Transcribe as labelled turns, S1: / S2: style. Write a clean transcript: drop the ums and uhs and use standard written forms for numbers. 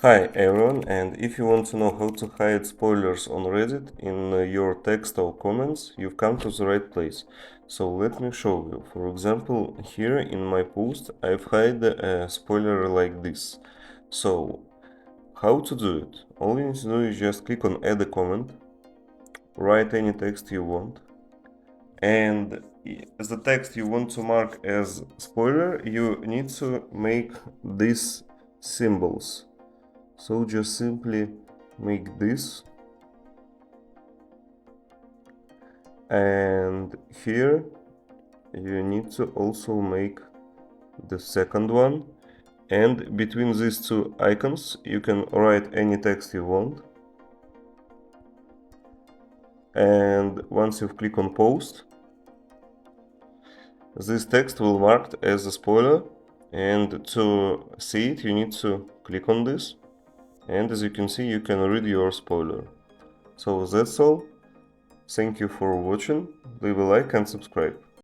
S1: Hi everyone, and if you want to know how to hide spoilers on Reddit in your text or comments, you've come to the right place. So let me show you. For example, here in my post, I've hid a spoiler like this. So, how to do it? All you need to do is just click on add a comment, write any text you want, and the text you want to mark as spoiler, you need to make these symbols. So just simply make this, and here you need to also make the second one, and between these two icons you can write any text you want, and once you click on post, this text will marked as a spoiler, and to see it you need to click on this, and as you can see you can read your spoiler. So that's all. Thank you for watching, leave a like and subscribe.